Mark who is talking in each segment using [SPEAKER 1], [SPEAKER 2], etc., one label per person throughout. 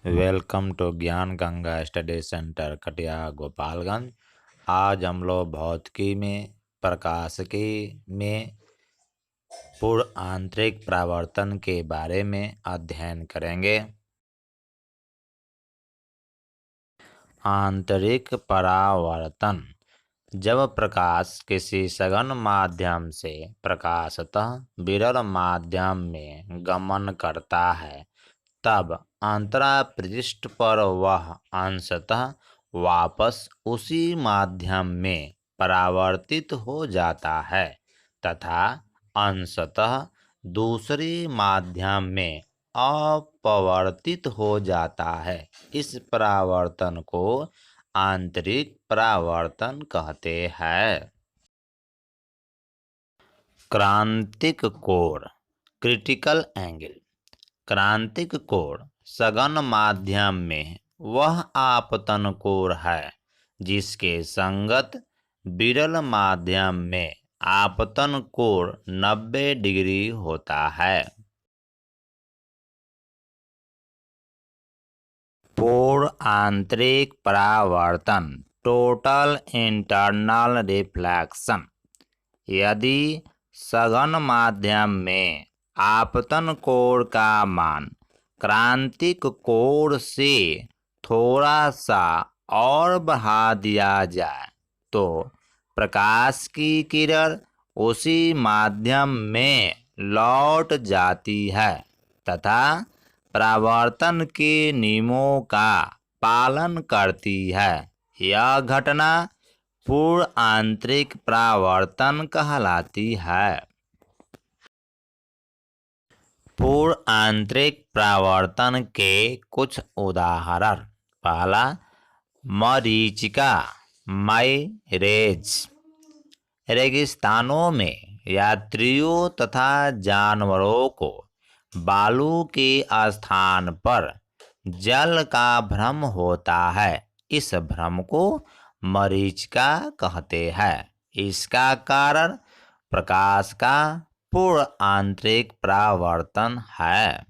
[SPEAKER 1] Welcome to ज्ञान Ganga study centre कटिया गोपालगंज। आज हम लोग भौतिकी में प्रकाशिकी में पूर्ण आंतरिक परावर्तन के बारे में अध्ययन करेंगे। आंतरिक परावर्तन: जब प्रकाश किसी सघन माध्यम से प्रकाशतः विरल माध्यम में गमन करता है तब अंतरापृष्ठ पर वह अंशतः वापस उसी माध्यम में परावर्तित हो जाता है तथा अंशतः दूसरे माध्यम में अपवर्तित हो जाता है। इस परावर्तन को आंतरिक परावर्तन कहते हैं। क्रांतिक कोण क्रिटिकल एंगल: क्रांतिक कोण सघन माध्यम में वह आपतन कोण है जिसके संगत विरल माध्यम में आपतन कोण 90 डिग्री होता है। पूर्ण आंतरिक परावर्तन टोटल इंटरनल रिफ्लेक्शन: यदि सघन माध्यम में आपतन कोण का मान क्रांतिक कोण से थोड़ा सा और बढ़ा दिया जाए तो प्रकाश की किरण उसी माध्यम में लौट जाती है तथा परावर्तन के नियमों का पालन करती है। यह घटना पूर्ण आंतरिक परावर्तन कहलाती है। पूर्ण आंतरिक परावर्तन के कुछ उदाहरण: पहला, मरीचिका माइरेज। रेगिस्तानों में यात्रियों तथा जानवरों को बालू के स्थान पर जल का भ्रम होता है। इस भ्रम को मरीचिका कहते हैं। इसका कारण प्रकाश का पूर्ण आंतरिक परावर्तन है।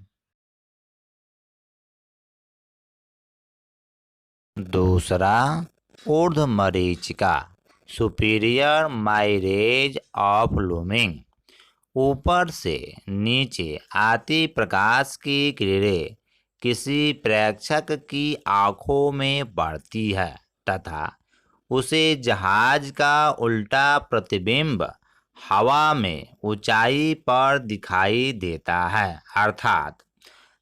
[SPEAKER 1] दूसरा, ऊर्ध्वमरीचिका सुपीरियर माइरेज ऑफ लूमिंग। ऊपर से नीचे आती प्रकाश की किरणें किसी प्रेक्षक की आंखों में पड़ती है तथा उसे जहाज का उल्टा प्रतिबिंब हवा में ऊंचाई पर दिखाई देता है, अर्थात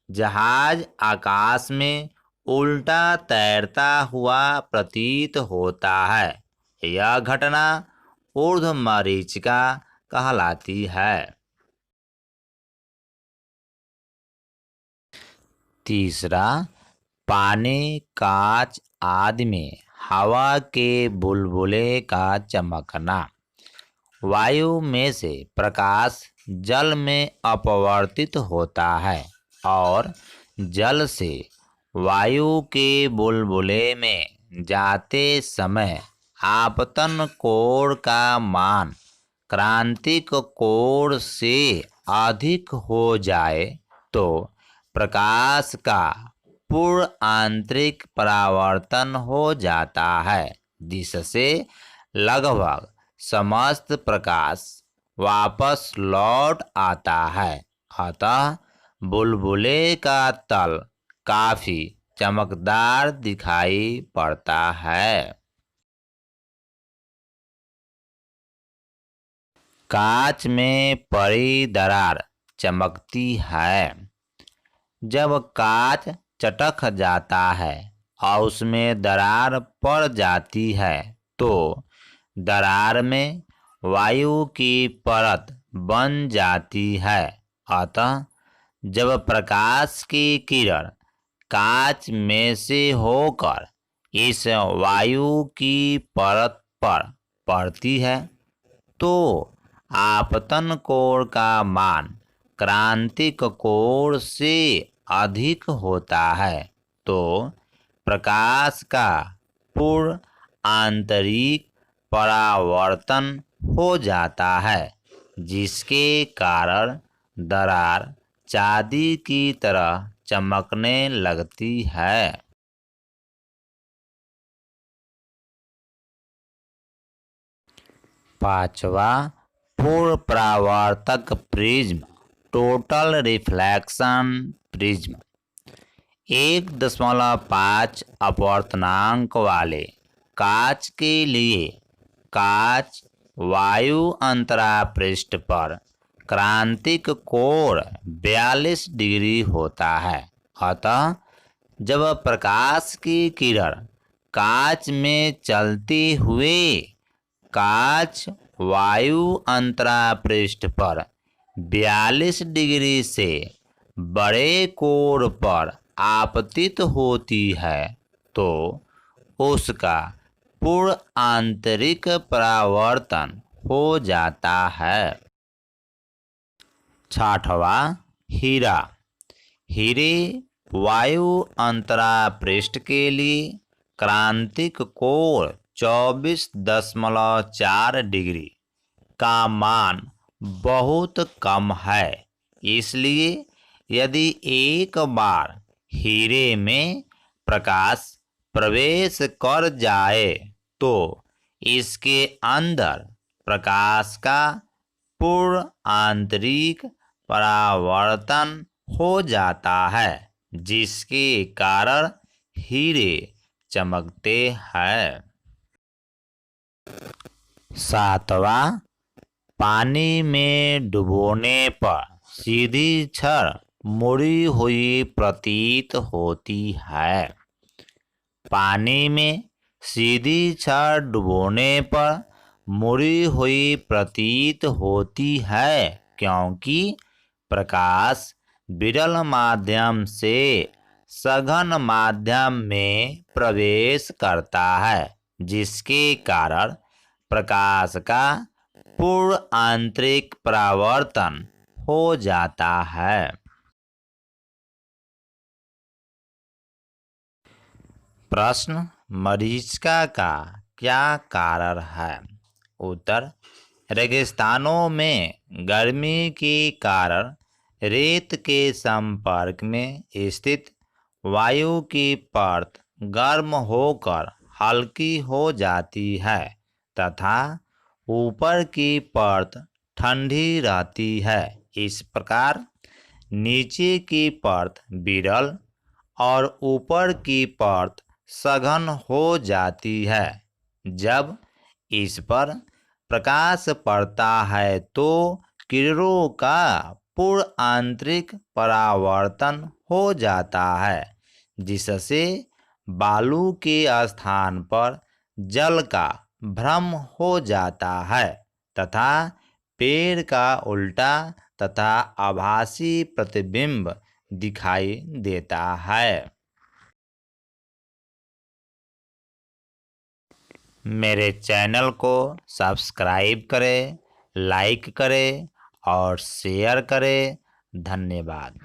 [SPEAKER 1] जहाज आकाश में उल्टा तैरता हुआ प्रतीत होता है। यह घटना ऊर्ध्वमरीचिका कहलाती है। तीसरा, पानी, कांच आदि में हवा के बुलबुले का चमकना। वायु में से प्रकाश जल में अपवर्तित होता है और जल से वायु के बुलबुले में जाते समय आपतन कोण का मान क्रांतिक कोण से अधिक हो जाए तो प्रकाश का पूर्ण आंतरिक परावर्तन हो जाता है, जिससे लगभग समस्त प्रकाश वापस लौट आता है। अतः बुलबुले का तल काफी चमकदार दिखाई पड़ता है। कांच में पड़ी दरार चमकती है। जब कांच चटक जाता है और उसमें दरार पड़ जाती है तो दरार में वायु की परत बन जाती है। अतः जब प्रकाश की किरण कांच में से होकर इस वायु की परत पर पड़ती है तो आपतन कोण का मान क्रांतिक कोण से अधिक होता है तो प्रकाश का पूर्ण आंतरिक परावर्तन हो जाता है, जिसके कारण दरार चांदी की तरह चमकने लगती है। पांचवा, पूर्ण परावर्तक प्रिज्म, टोटल रिफ्लेक्शन प्रिज्म। 1.5 अपवर्तनांक वाले कांच के लिए कांच वायु अंतरा पृष्ठ पर क्रांतिक कोण 42 डिग्री होता है। अतः जब प्रकाश की किरण कांच में चलते हुए कांच वायु अंतरा पृष्ठ पर 42 डिग्री से बड़े कोण पर आपतित होती है तो उसका पूर्ण आंतरिक परावर्तन हो जाता है। छठवां, हीरा। हीरे वायु अंतरा पृष्ठ के लिए क्रांतिक कोण 24.4 डिग्री का मान बहुत कम है। इसलिए यदि एक बार हीरे में प्रकाश प्रवेश कर जाए तो इसके अंदर प्रकाश का पूर्ण आंतरिक परावर्तन हो जाता है, जिसके कारण हीरे चमकते हैं। सातवां, पानी में डुबोने पर सीधी छड़ मुड़ी हुई प्रतीत होती है। पानी में सीधी छड़ डुबोने पर मुड़ी हुई प्रतीत होती है क्योंकि प्रकाश विरल माध्यम से सघन माध्यम में प्रवेश करता है, जिसके कारण प्रकाश का पूर्ण आंतरिक परावर्तन हो जाता है। प्रश्न, मरीचिका का क्या कारण है? उत्तर, रेगिस्तानों में गर्मी के कारण रेत के संपर्क में स्थित वायु की परत गर्म होकर हल्की हो जाती है तथा ऊपर की परत ठंडी रहती है। इस प्रकार नीचे की परत विरल और ऊपर की परत सघन हो जाती है। जब इस पर प्रकाश पड़ता है तो किरणों का पूर्ण आंतरिक परावर्तन हो जाता है, जिससे बालू के स्थान पर जल का भ्रम हो जाता है तथा पेड़ का उल्टा तथा आभासी प्रतिबिंब दिखाई देता है। मेरे चैनल को सब्सक्राइब करें, लाइक करें और शेयर करें। धन्यवाद।